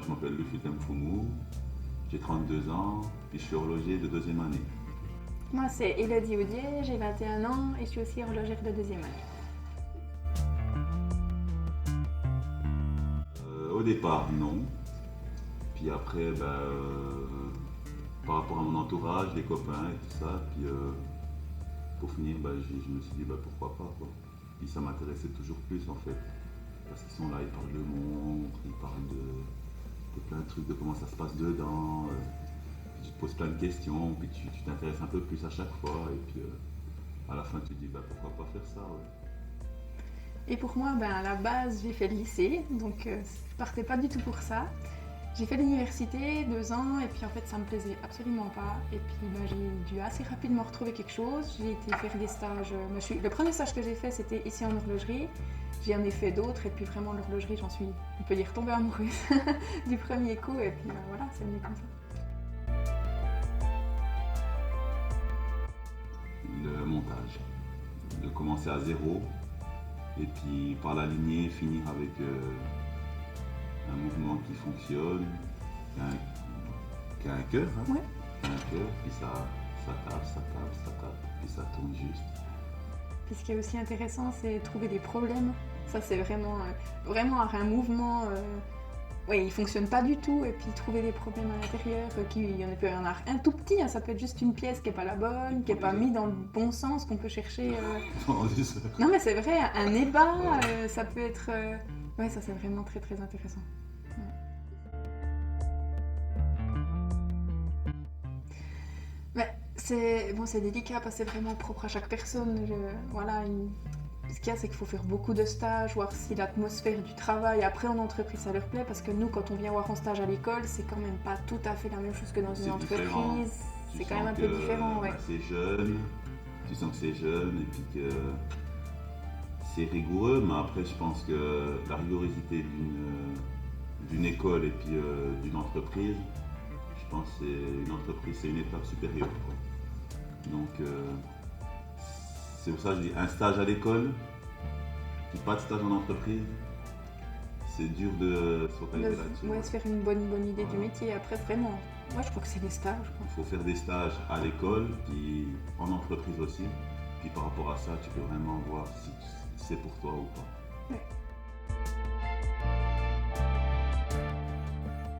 je m'appelle Lufitem Foumou, j'ai 32 ans, puis je suis horloger de deuxième année. Moi, c'est Elodie Audier, j'ai 21 ans et je suis aussi horlogère de deuxième année. Au départ, non. Puis après, par rapport à mon entourage, les copains et tout ça, puis pour finir, je me suis dit pourquoi pas, quoi. Puis ça m'intéressait toujours plus en fait. Parce qu'ils sont là, ils parlent de montres, ils parlent de plein de trucs, de comment ça se passe dedans. Puis tu te poses plein de questions, puis tu t'intéresses un peu plus à chaque fois. Et puis à la fin, tu te dis pourquoi pas faire ça, ouais. Et pour moi, à la base, j'ai fait le lycée, donc je partais pas du tout pour ça. J'ai fait l'université 2 ans et puis en fait ça me plaisait absolument pas. Et puis j'ai dû assez rapidement retrouver quelque chose. J'ai été faire des stages. Le premier stage que j'ai fait c'était ici en horlogerie. J'en ai fait d'autres et puis vraiment l'horlogerie j'en suis, on peut dire, tombée amoureuse du premier coup et puis voilà, c'est venu comme ça. Le montage, de commencer à zéro et puis par la lignée finir avec un mouvement qui fonctionne, qui a un cœur, hein, Ouais. qui a un cœur, puis ça tape, puis ça tourne juste. Puis ce qui est aussi intéressant, c'est trouver des problèmes. Ça, c'est vraiment un mouvement. Oui, il fonctionne pas du tout. Et puis trouver des problèmes à l'intérieur. Il y en a un tout petit. Hein, ça peut être juste une pièce qui est pas la bonne, qui est pas mise dans le bon sens, qu'on peut chercher. Non, mais c'est vrai, un ébat, ça peut être. Ouais, ça c'est vraiment très très intéressant. Ouais. C'est délicat parce que c'est vraiment propre à chaque personne. Ce qu'il y a, c'est qu'il faut faire beaucoup de stages, voir si l'atmosphère du travail après en entreprise ça leur plaît, parce que nous, quand on vient voir en stage à l'école, c'est quand même pas tout à fait la même chose que dans une entreprise. C'est quand même un peu différent, ouais. C'est jeune, tu sens que c'est jeune et puis que c'est rigoureux, mais après je pense que la rigorosité d'une école et puis d'une entreprise, je pense que une entreprise c'est une étape supérieure, quoi. Donc c'est pour ça que je dis un stage à l'école, puis pas de stage en entreprise, c'est dur de se focaliser là-dessus. Ouais, se faire une bonne idée du métier. Après, vraiment, moi je crois que c'est des stages. Il faut faire des stages à l'école, puis en entreprise aussi. Puis par rapport à ça, tu peux vraiment voir si c'est pour toi ou pas. Ouais.